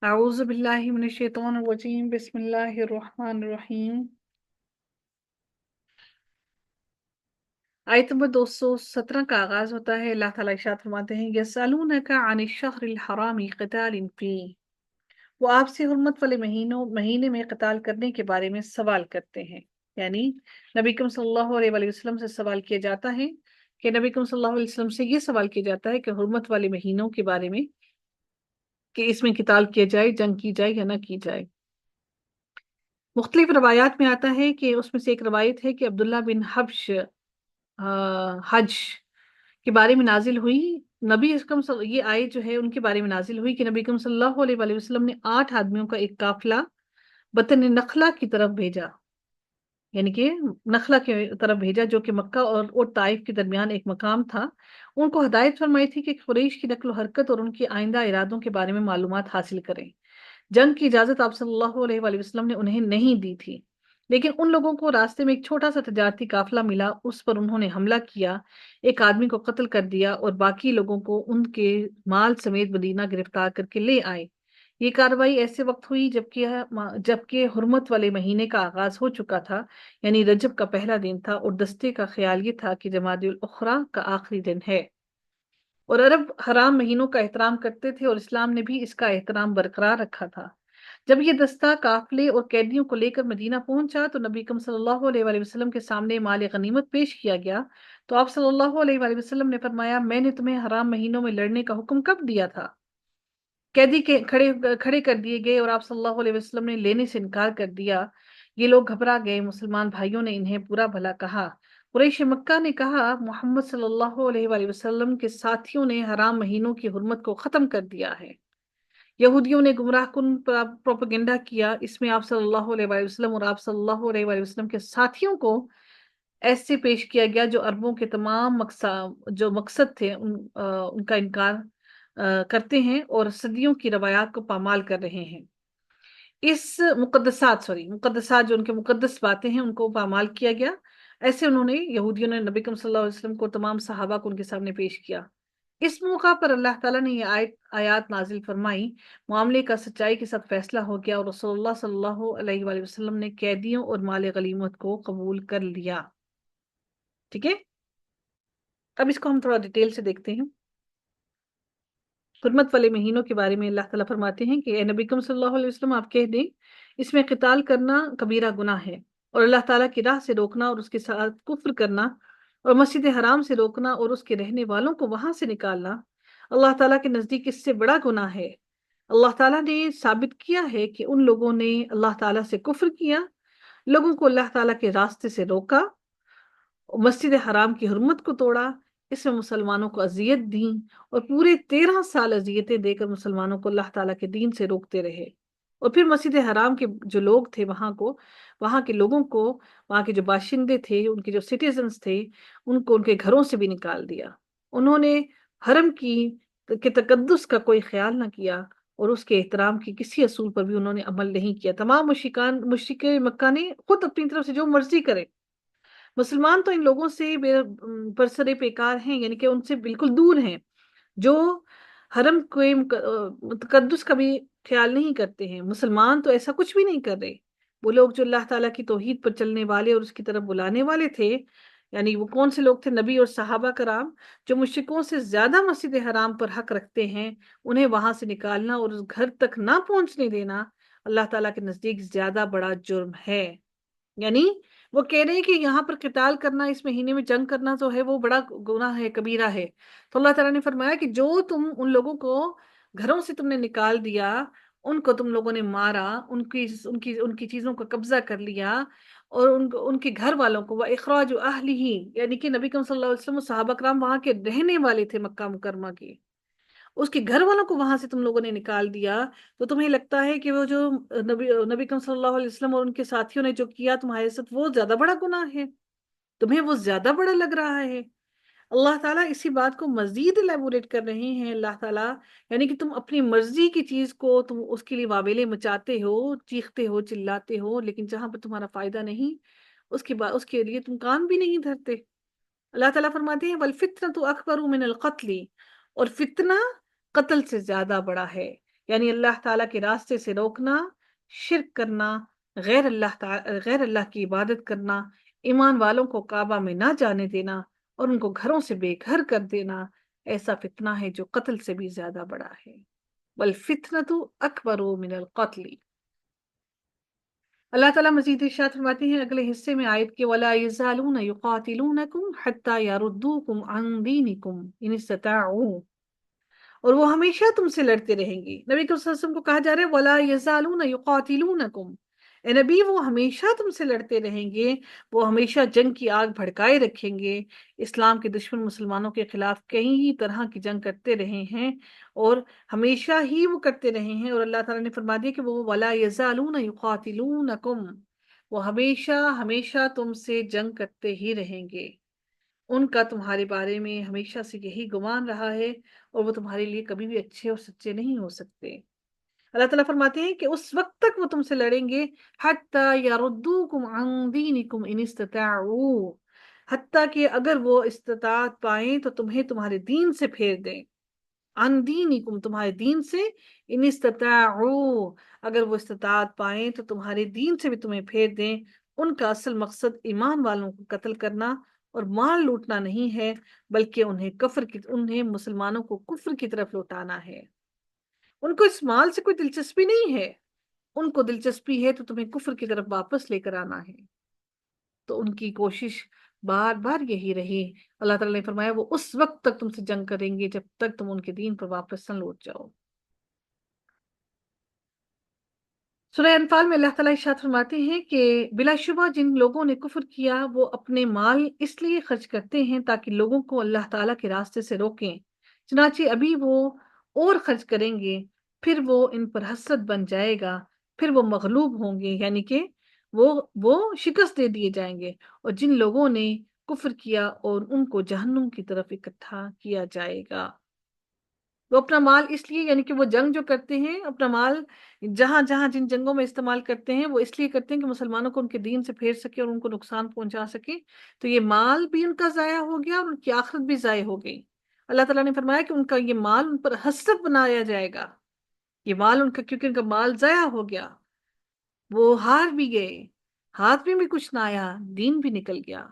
اعوذ باللہ من الشیطان الرجیم بسم اللہ الرحمن الرحیم۔ آیت نمبر 217 کا آغاز ہوتا ہے۔ اللہ تعالیٰ ارشاد فرماتے ہیں یسألونک عن الشہر الحرام قتال فیہ، وہ آپ سے حرمت والے مہینے میں قتال کرنے کے بارے میں سوال کرتے ہیں، یعنی نبی کریم صلی اللہ علیہ وآلہ وسلم سے سوال کیا جاتا ہے کہ نبی کریم صلی اللہ علیہ وسلم سے یہ سوال کیا جاتا ہے کہ حرمت والے مہینوں کے بارے میں کہ اس میں قتال کیا جائے، جنگ کی جائے یا نہ کی جائے۔ مختلف روایات میں آتا ہے کہ اس میں سے ایک روایت ہے کہ عبداللہ بن حبش حج کے بارے میں نازل ہوئی، نبی اکرم یہ آیت جو ہے ان کے بارے میں نازل ہوئی کہ نبی اکرم صلی اللہ علیہ وآلہ وسلم نے 8 آدمیوں کا ایک قافلہ بطن نخلا کی طرف بھیجا، یعنی کہ نخلا کی طرف بھیجا جو کہ مکہ اور طائف کے درمیان ایک مقام تھا۔ ان کو ہدایت فرمائی تھی کہ قریش کی نقل و حرکت اور ان کے آئندہ ارادوں کے بارے میں معلومات حاصل کریں۔ جنگ کی اجازت آپ صلی اللہ علیہ وآلہ وسلم نے انہیں نہیں دی تھی، لیکن ان لوگوں کو راستے میں ایک چھوٹا سا تجارتی قافلہ ملا، اس پر انہوں نے حملہ کیا، ایک آدمی کو قتل کر دیا اور باقی لوگوں کو ان کے مال سمیت مدینہ گرفتار کر کے لے آئے۔ یہ کارروائی ایسے وقت ہوئی جبکہ حرمت والے مہینے کا آغاز ہو چکا تھا، یعنی رجب کا پہلا دن تھا، اور دستے کا خیال یہ تھا کہ جمادی الاخری کا آخری دن ہے، اور عرب حرام مہینوں کا احترام کرتے تھے اور اسلام نے بھی اس کا احترام برقرار رکھا تھا۔ جب یہ دستہ قافلے اور قیدیوں کو لے کر مدینہ پہنچا تو نبی اکرم صلی اللہ علیہ وآلہ وسلم کے سامنے مال غنیمت پیش کیا گیا، تو آپ صلی اللہ علیہ وآلہ وسلم نے فرمایا میں نے تمہیں حرام مہینوں میں لڑنے کا حکم کب دیا تھا؟ قیدی کے کھڑے کر دیے گئے اور آپ صلی اللہ علیہ وسلم نے لینے سے انکار کر دیا۔ یہ لوگ گھبرا گئے، مسلمان بھائیوں نے انہیں برا بھلا کہا۔ قریش مکہ نے کہا محمد صلی اللہ علیہ وآلہ وسلم کے ساتھیوں نے حرام مہینوں کی حرمت کو ختم کر دیا ہے۔ یہودیوں نے گمراہ کن پروپیگنڈا کیا، اس میں آپ صلی اللہ علیہ وآلہ وسلم اور آپ صلی اللہ علیہ وآلہ وسلم کے ساتھیوں کو ایسے پیش کیا گیا جو عربوں کے تمام جو مقصد تھے ان کا انکار کرتے ہیں اور صدیوں کی روایات کو پامال کر رہے ہیں۔ اس مقدسات جو ان کے مقدس باتیں ہیں ان کو پامال کیا گیا، ایسے انہوں نے یہودیوں نے نبی کریم صلی اللہ علیہ وسلم کو تمام صحابہ کو ان کے سامنے پیش کیا۔ اس موقع پر اللہ تعالیٰ نے یہ آیات نازل فرمائی، معاملے کا سچائی کے ساتھ فیصلہ ہو گیا اور رسول اللہ صلی اللہ علیہ وآلہ وسلم نے قیدیوں اور مال غنیمت کو قبول کر لیا۔ ٹھیک ہے، اب اس کو ہم تھوڑا ڈیٹیل سے دیکھتے ہیں۔ حرمت والے مہینوں کے بارے میں اللہ تعالیٰ فرماتے ہیں کہ اے نبی کریم صلی اللہ علیہ وسلم آپ کہہ دیں اس میں قتال کرنا کبیرہ گناہ ہے، اور اللہ تعالیٰ کی راہ سے روکنا اور اس کے ساتھ کفر کرنا اور مسجد حرام سے روکنا اور اس کے رہنے والوں کو وہاں سے نکالنا اللہ تعالیٰ کے نزدیک اس سے بڑا گناہ ہے۔ اللہ تعالیٰ نے ثابت کیا ہے کہ ان لوگوں نے اللہ تعالیٰ سے کفر کیا، لوگوں کو اللہ تعالیٰ کے راستے سے روکا، مسجد حرام کی حرمت کو توڑا، اس میں مسلمانوں کو اذیت دیں اور پورے 13 سال اذیتیں دے کر مسلمانوں کو اللہ تعالیٰ کے دین سے روکتے رہے، اور پھر مسجد حرام کے جو لوگ تھے وہاں کے لوگوں کو، وہاں کے جو باشندے تھے، ان کے جو سٹیزنز تھے، ان کو ان کے گھروں سے بھی نکال دیا۔ انہوں نے حرم کے تقدس کا کوئی خیال نہ کیا اور اس کے احترام کی کسی اصول پر بھی انہوں نے عمل نہیں کیا۔ تمام مشرک مکہ نے خود اپنی طرف سے جو مرضی کرے، مسلمان تو ان لوگوں سے برسر پیکار ہیں، یعنی کہ ان سے بالکل دور ہیں، جو حرم کے تقدس کا بھی خیال نہیں کرتے ہیں۔ مسلمان تو ایسا کچھ بھی نہیں کر رہے، وہ لوگ جو اللہ تعالیٰ کی توحید پر چلنے والے اور اس کی طرف بلانے والے تھے، یعنی وہ کون سے لوگ تھے؟ نبی اور صحابہ کرام، جو مشرکوں سے زیادہ مسجد حرام پر حق رکھتے ہیں، انہیں وہاں سے نکالنا اور اس گھر تک نہ پہنچنے دینا اللہ تعالیٰ کے نزدیک زیادہ بڑا جرم ہے۔ یعنی وہ کہہ رہے ہیں کہ یہاں پر قتال کرنا، اس مہینے میں جنگ کرنا جو ہے وہ بڑا گناہ ہے، کبیرہ ہے۔ تو اللہ تعالیٰ نے فرمایا کہ جو تم ان لوگوں کو گھروں سے تم نے نکال دیا، ان کو تم لوگوں نے مارا، ان کی چیزوں کا قبضہ کر لیا، اور ان کے گھر والوں کو، اخراج اہلہ، یعنی کہ نبی کریم صلی اللہ علیہ وسلم و صحابہ کرام وہاں کے رہنے والے تھے مکہ مکرمہ کے، اس کے گھر والوں کو وہاں سے تم لوگوں نے نکال دیا، تو تمہیں لگتا ہے کہ وہ جو نبی کریم صلی اللہ علیہ وسلم اور ان کے ساتھیوں نے جو کیا تمہارے ساتھ وہ زیادہ بڑا گناہ ہے، تمہیں وہ زیادہ بڑا لگ رہا ہے۔ اللہ تعالیٰ اسی بات کو مزید الیبوریٹ کر رہے ہیں۔ اللہ تعالیٰ یعنی کہ تم اپنی مرضی کی چیز کو تم اس کے لیے واویلے مچاتے ہو، چیختے ہو، چلاتے ہو، لیکن جہاں پر تمہارا فائدہ نہیں اس کے لیے تم کان بھی نہیں دھرتے۔ اللہ تعالیٰ فرماتے ہیں والفتنة اکبر من القتل، اور فتنہ قتل سے زیادہ بڑا ہے۔ یعنی اللہ تعالیٰ کے راستے سے روکنا، شرک کرنا، غیر اللہ کی عبادت کرنا، ایمان والوں کو کعبہ میں نہ جانے دینا اور ان کو گھروں سے بے گھر کر دینا، ایسا فتنہ ہے جو قتل سے بھی زیادہ بڑا ہے۔ وَالْفِتْنَةُ أَكْبَرُ مِنَ الْقَتْلِ۔ اللہ تعالیٰ مزید ارشاد فرماتے ہیں اگلے حصے میں آیت کے، وَلَا يَزَالُونَ يُقَاتِلُونَكُمْ حَتَّى يَرُدُّوكُمْ عَنْ دِينِكُمْ إِنِ اسْتَطَاعُوا، اور وہ ہمیشہ تم سے لڑتے رہیں گے۔ نبی صلی اللہ علیہ وسلم کو کہا جا رہا ہے وَلَا يَزَالُونَ يُقَاتِلُونَكُمْ، اے نبی وہ ہمیشہ تم سے لڑتے رہیں گے، وہ ہمیشہ جنگ کی آگ بھڑکائے رکھیں گے۔ اسلام کے دشمن مسلمانوں کے خلاف کئی طرح کی جنگ کرتے رہے ہیں اور ہمیشہ ہی وہ کرتے رہے ہیں، اور اللہ تعالیٰ نے فرما دیا کہ وہ وَلَا يَزَالُونَ يُقَاتِلُونَكُمْ، وہ ہمیشہ ہمیشہ تم سے جنگ کرتے ہی رہیں گے۔ ان کا تمہارے بارے میں ہمیشہ سے یہی گمان رہا ہے اور وہ تمہارے لیے کبھی بھی اچھے اور سچے نہیں ہو سکتے۔ اللہ تعالیٰ فرماتے ہیں کہ اس وقت تک وہ تم سے لڑیں گے حتیٰ یردوکم عن دینکم ان استطاعوا، حتیٰ کہ اگر وہ استطاعت پائیں تو تمہیں تمہارے دین سے پھیر دیں، عن دینکم تمہارے دین سے، ان استطاعوا اگر وہ استطاعت پائیں تو تمہارے دین سے بھی تمہیں پھیر دیں۔ ان کا اصل مقصد ایمان والوں کو قتل کرنا اور مال لوٹنا نہیں ہے، بلکہ انہیں مسلمانوں کو کفر کی طرف لوٹانا ہے۔ ان کو اس مال سے کوئی دلچسپی نہیں ہے، ان کو دلچسپی ہے تو تمہیں کفر کی طرف واپس لے کر آنا ہے۔ تو ان کی کوشش بار بار یہی رہی۔ اللہ تعالیٰ نے فرمایا وہ اس وقت تک تم سے جنگ کریں گے جب تک تم ان کے دین پر واپس نہ لوٹ جاؤ۔ سورہ انفال میں اللہ تعالیٰ ارشاد فرماتے ہیں کہ بلا شبہ جن لوگوں نے کفر کیا وہ اپنے مال اس لیے خرچ کرتے ہیں تاکہ لوگوں کو اللہ تعالیٰ کے راستے سے روکیں، چنانچہ ابھی وہ اور خرچ کریں گے، پھر وہ ان پر حسرت بن جائے گا، پھر وہ مغلوب ہوں گے، یعنی کہ وہ شکست دے دیے جائیں گے، اور جن لوگوں نے کفر کیا اور ان کو جہنم کی طرف اکٹھا کیا جائے گا۔ وہ اپنا مال اس لیے، یعنی کہ وہ جنگ جو کرتے ہیں اپنا مال جہاں جہاں جن جنگوں میں استعمال کرتے ہیں وہ اس لیے کرتے ہیں کہ مسلمانوں کو ان کے دین سے پھیر سکے اور ان کو نقصان پہنچا سکے، تو یہ مال بھی ان کا ضائع ہو گیا اور ان کی آخرت بھی ضائع ہو گئی۔ اللہ تعالیٰ نے فرمایا کہ ان کا یہ مال ان پر حسرت بنایا جائے گا، یہ مال ان کا، کیونکہ ان کا مال ضائع ہو گیا، وہ ہار بھی گئے، ہاتھ میں بھی کچھ نہ آیا، دین بھی نکل گیا،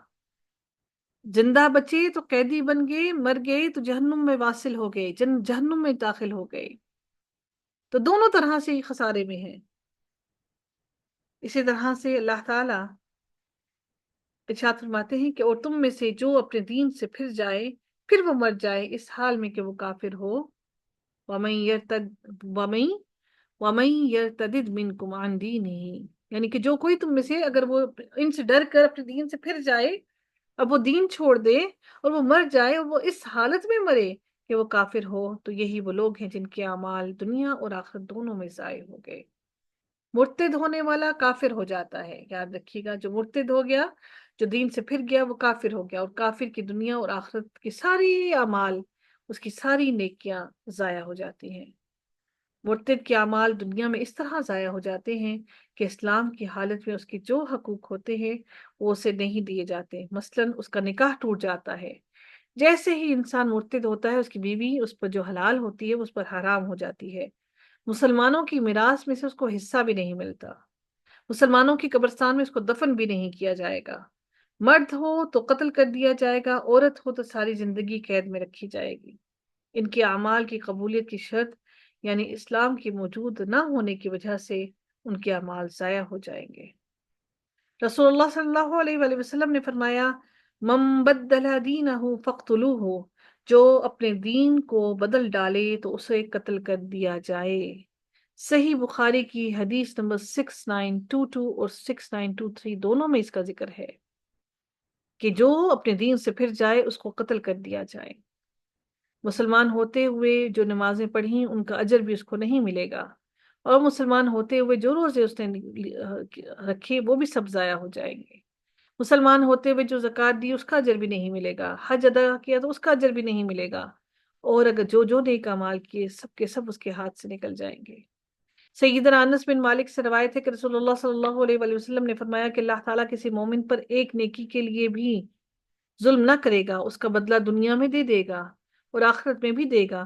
زندہ بچے تو قیدی بن گئے، مر گئے تو جہنم میں واصل ہو گئے، جہنم میں داخل ہو گئے، تو دونوں طرح سے ہی خسارے میں ہیں۔ اسی طرح سے اللہ تعالیٰ ارشاد فرماتے ہیں کہ اور تم میں سے جو اپنے دین سے پھر جائے، پھر وہ مر جائے اس حال میں کہ وہ کافر ہو، وَمَن يَرْتَدِدْ مِنْكُمْ عَنْ دِينِهِ، یعنی کہ جو کوئی تم میں سے اگر وہ ان سے ڈر کر اپنے دین سے پھر جائے، اب وہ دین چھوڑ دے اور وہ مر جائے اور وہ اس حالت میں مرے کہ وہ کافر ہو، تو یہی وہ لوگ ہیں جن کے اعمال دنیا اور آخرت دونوں میں ضائع ہو گئے۔ مرتد ہونے والا کافر ہو جاتا ہے، یاد رکھیے گا، جو مرتد ہو گیا، جو دین سے پھر گیا، وہ کافر ہو گیا، اور کافر کی دنیا اور آخرت کی ساری اعمال، اس کی ساری نیکیاں ضائع ہو جاتی ہیں۔ مرتد کے اعمال دنیا میں اس طرح ضائع ہو جاتے ہیں کہ اسلام کی حالت میں اس کے جو حقوق ہوتے ہیں وہ اسے نہیں دیے جاتے، مثلاً اس کا نکاح ٹوٹ جاتا ہے، جیسے ہی انسان مرتد ہوتا ہے اس کی بیوی اس پر جو حلال ہوتی ہے وہ اس پر حرام ہو جاتی ہے، مسلمانوں کی میراث میں سے اس کو حصہ بھی نہیں ملتا، مسلمانوں کی قبرستان میں اس کو دفن بھی نہیں کیا جائے گا، مرد ہو تو قتل کر دیا جائے گا، عورت ہو تو ساری زندگی قید میں رکھی جائے گی۔ ان کے اعمال کی قبولیت کی شرط یعنی اسلام کی موجود نہ ہونے کی وجہ سے ان کے اعمال ضائع ہو جائیں گے۔ رسول اللہ صلی اللہ علیہ وآلہ وسلم نے فرمایا من بدل دینہ فاقتلوہ، جو اپنے دین کو بدل ڈالے تو اسے قتل کر دیا جائے۔ صحیح بخاری کی حدیث نمبر 6922 اور 6923 دونوں میں اس کا ذکر ہے کہ جو اپنے دین سے پھر جائے اس کو قتل کر دیا جائے۔ مسلمان ہوتے ہوئے جو نمازیں پڑھیں ان کا اجر بھی اس کو نہیں ملے گا، اور مسلمان ہوتے ہوئے جو روزے اس نے رکھے وہ بھی سب ضائع ہو جائیں گے۔ مسلمان ہوتے ہوئے جو زکوٰۃ دی اس کا اجر بھی نہیں ملے گا، حج ادا کیا تو اس کا اجر بھی نہیں ملے گا، اور اگر جو نیک اعمال کیے سب کے سب اس کے ہاتھ سے نکل جائیں گے۔ سیدنا انس بن مالک سے روایت ہے کہ رسول اللہ صلی اللہ علیہ وآلہ وسلم نے فرمایا کہ اللہ تعالیٰ کسی مومن پر ایک نیکی کے لیے بھی ظلم نہ کرے گا، اس کا بدلہ دنیا میں دے گا اور آخرت میں بھی دے گا،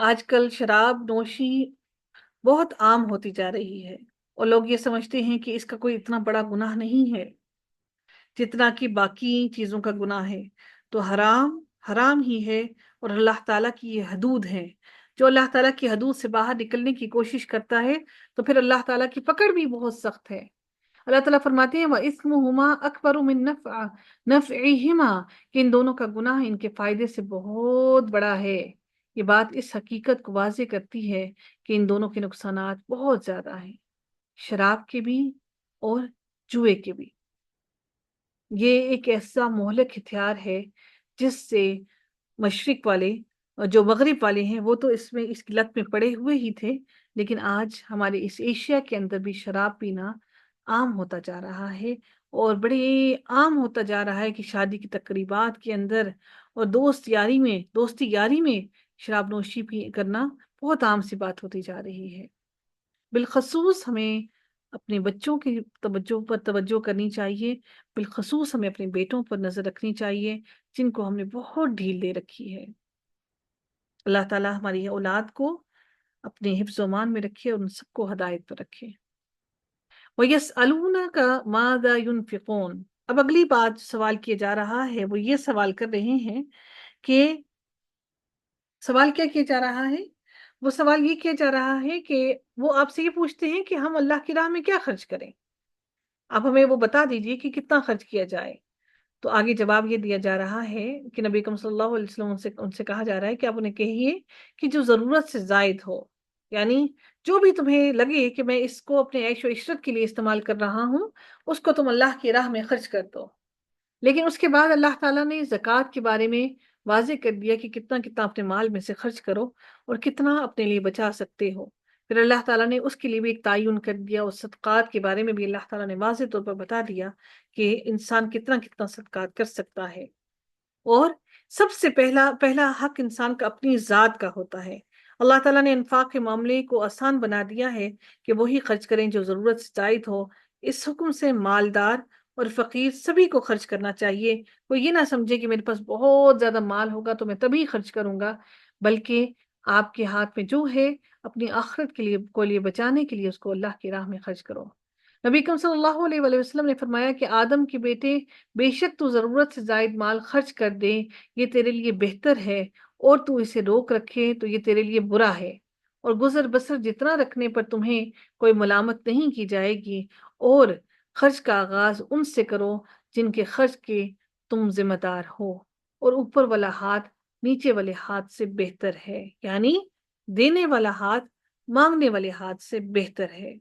آج کل شراب نوشی بہت عام ہوتی جا رہی ہے، اور لوگ یہ سمجھتے ہیں کہ اس کا کوئی اتنا بڑا گناہ نہیں ہے جتنا کہ باقی چیزوں کا گناہ ہے۔ تو حرام حرام ہی ہے، اور اللہ تعالیٰ کی یہ حدود ہے۔ جو اللہ تعالیٰ کی حدود سے باہر نکلنے کی کوشش کرتا ہے تو پھر اللہ تعالیٰ کی پکڑ بھی بہت سخت ہے۔ اللہ تعالیٰ فرماتے ہیں وَإِثْمُهُمَا أَكْبَرُ مِن نَفْعِهِمَا، کہ ان دونوں کا گناہ ان کے فائدے سے بہت بڑا ہے۔ یہ بات اس حقیقت کو واضح کرتی ہے کہ ان دونوں کے نقصانات بہت زیادہ ہیں، شراب کے بھی اور جوئے کے بھی۔ یہ ایک ایسا مہلک ہتھیار ہے جس سے مشرق والے اور جو مغرب والے ہیں وہ تو اس کی لت میں پڑے ہوئے ہی تھے، لیکن آج ہمارے اس ایشیا کے اندر بھی شراب پینا عام ہوتا جا رہا ہے، اور بڑے عام ہوتا جا رہا ہے کہ شادی کی تقریبات کے اندر اور دوستی یاری میں شراب نوشی بھی کرنا بہت عام سی بات ہوتی جا رہی ہے۔ بالخصوص ہمیں اپنے بچوں کی توجہ کرنی چاہیے، بالخصوص ہمیں اپنے بیٹوں پر نظر رکھنی چاہیے جن کو ہم نے بہت ڈھیل دے رکھی ہے۔ اللہ تعالیٰ ہماری اولاد کو اپنے حفظ و امان میں رکھے اور ان سب کو ہدایت پر رکھے۔ وَيَسْأَلُونَكَ مَاذَا يُنْفِقُونَ، اب اگلی بات سوال کیا جا رہا ہے، وہ یہ سوال کر رہے ہیں کہ سوال کیا کیا جا رہا ہے؟ وہ سوال یہ کیا جا رہا ہے کہ وہ آپ سے یہ پوچھتے ہیں کہ ہم اللہ کی راہ میں کیا خرچ کریں، آپ ہمیں وہ بتا دیجئے کہ کتنا خرچ کیا جائے۔ تو آگے جواب یہ دیا جا رہا ہے کہ نبی اکرم صلی اللہ علیہ وسلم ان سے کہا جا رہا ہے کہ آپ انہیں کہیے کہ جو ضرورت سے زائد ہو، یعنی جو بھی تمہیں لگے کہ میں اس کو اپنے عیش و عشرت کے لیے استعمال کر رہا ہوں، اس کو تم اللہ کی راہ میں خرچ کر دو۔ لیکن اس کے بعد اللہ تعالیٰ نے زکوٰۃ کے بارے میں واضح کر دیا کہ کتنا کتنا اپنے مال میں سے خرچ کرو اور کتنا اپنے لیے بچا سکتے ہو۔ پھر اللہ تعالیٰ نے اس کے لیے بھی ایک تعین کر دیا، اور صدقات کے بارے میں بھی اللہ تعالیٰ نے واضح طور پر بتا دیا کہ انسان کتنا کتنا صدقات کر سکتا ہے۔ اور سب سے پہلا حق انسان کا اپنی ذات کا ہوتا ہے۔ اللہ تعالیٰ نے انفاق کے معاملے کو آسان بنا دیا ہے کہ وہی خرچ کریں جو ضرورت سے زائد ہو۔ اس حکم سے مالدار اور فقیر سبھی کو خرچ کرنا چاہیے۔ کوئی یہ نہ سمجھے کہ میرے پاس بہت زیادہ مال ہوگا تو میں تبھی خرچ کروں گا، بلکہ آپ کے ہاتھ میں جو ہے اپنی آخرت کے لیے بچانے کے لیے اس کو اللہ کی راہ میں خرچ کرو۔ نبی اکرم صلی اللہ علیہ وآلہ وسلم نے فرمایا کہ آدم کے بیٹے، بے شک تو ضرورت سے زائد مال خرچ کر دے یہ تیرے لیے بہتر ہے، اور تو اسے روک رکھے تو یہ تیرے لیے برا ہے، اور گزر بسر جتنا رکھنے پر تمہیں کوئی ملامت نہیں کی جائے گی، اور خرچ کا آغاز ان سے کرو جن کے خرچ کے تم ذمہ دار ہو، اور اوپر والا ہاتھ نیچے والے ہاتھ سے بہتر ہے، یعنی دینے والا ہاتھ مانگنے والے ہاتھ سے بہتر ہے۔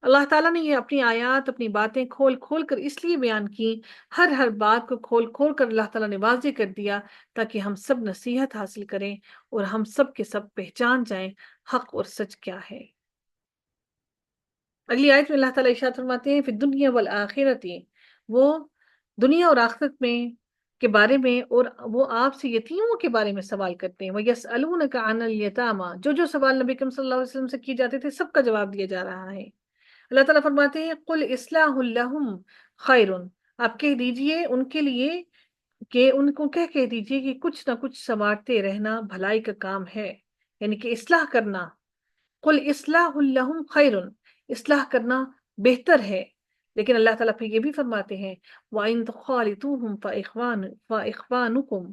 اللہ تعالیٰ نے یہ اپنی آیات، اپنی باتیں کھول کھول کر اس لیے بیان کی، ہر بات کو کھول کھول کر اللہ تعالیٰ نے واضح کر دیا تاکہ ہم سب نصیحت حاصل کریں اور ہم سب کے سب پہچان جائیں حق اور سچ کیا ہے۔ اگلی آیت میں اللہ تعالیٰ ارشاد فرماتے ہیں فی الدنیا والآخرۃ، وہ دنیا اور آخرت میں کے بارے میں، اور وہ آپ سے یتیموں کے بارے میں سوال کرتے ہیں۔ وَيَسْأَلُونَكَ عَنِ الْيَتَامَى، جو سوال نبی کریم صلی اللہ علیہ وسلم سے کیے جاتے تھے سب کا جواب دیا جا رہا ہے۔ اللہ تعالیٰ فرماتے ہیں قُلْ إِصْلَاحٌ لَهُمْ خَيْرٌ، آپ کہہ دیجئے ان کے لیے کہ ان کو کہہ دیجئے کہ کچھ نہ کچھ سنوارتے رہنا بھلائی کا کام ہے، یعنی کہ اصلاح کرنا۔ قُلْ إِصْلَاحٌ لَهُمْ خَيْرٌ، اصلاح کرنا بہتر ہے۔ لیکن اللہ تعالیٰ پھر یہ بھی فرماتے ہیں وَإِن تُخَالِطُوهُمْ فَإِخْوَانُكُمْ،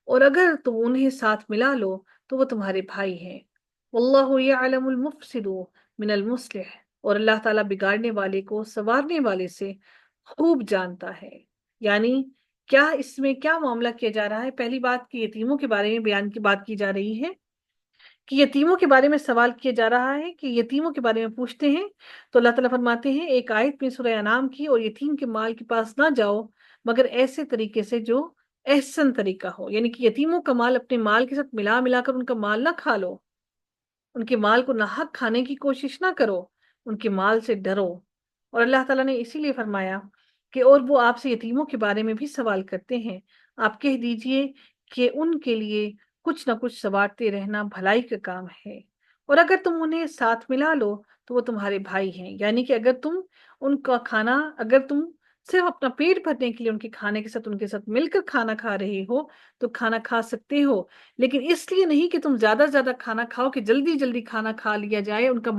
اور اگر تم انہیں ساتھ ملا لو تو وہ تمہارے بھائی ہیں۔ وَاللَّهُ يَعْلَمُ الْمُفْسِدُ مِنَ الْمُصْلِحِ، اور اللہ تعالیٰ بگاڑنے والے کو سنوارنے والے سے خوب جانتا ہے۔ یعنی کیا اس میں کیا معاملہ کیا جا رہا ہے؟ پہلی بات کہ یتیموں کے بارے میں بیان کی بات کی جا رہی ہے، کہ یتیموں کے بارے میں سوال کیا جا رہا ہے کہ یتیموں کے بارے میں پوچھتے ہیں، تو اللہ تعالیٰ فرماتے ہیں ایک آیت میں سورہ انعام کی، اور یتیم کے مال کے پاس نہ جاؤ مگر ایسے طریقے سے جو احسن طریقہ ہو، یعنی کہ یتیموں کا مال اپنے مال کے ساتھ ملا کر ان کا مال نہ کھا لو، ان کے مال کو ناحق کھانے کی کوشش نہ کرو، ان کے مال سے ڈرو۔ اور اللہ تعالیٰ نے اسی لیے فرمایا کہ اور وہ آپ سے یتیموں کے بارے میں بھی سوال کرتے ہیں، آپ کہہ دیجئے کہ ان کے لیے کچھ نہ کچھ سنوارتے رہنا بھلائی کا کام ہے، اور اگر تم انہیں ساتھ ملا لو تو وہ تمہارے بھائی ہیں، یعنی کہ اگر تم ان کا کھانا، اگر تم صرف اپنا پیٹ بھرنے کے لیے ان کے ساتھ مل کر کھانا کھا رہی ہو تو کھانا کھا سکتے ہو، لیکن اس لیے نہیں کہ تم زیادہ سے زیادہ کھانا کھاؤ کہ جلدی جلدی کھانا کھا لیا جائے، ان کا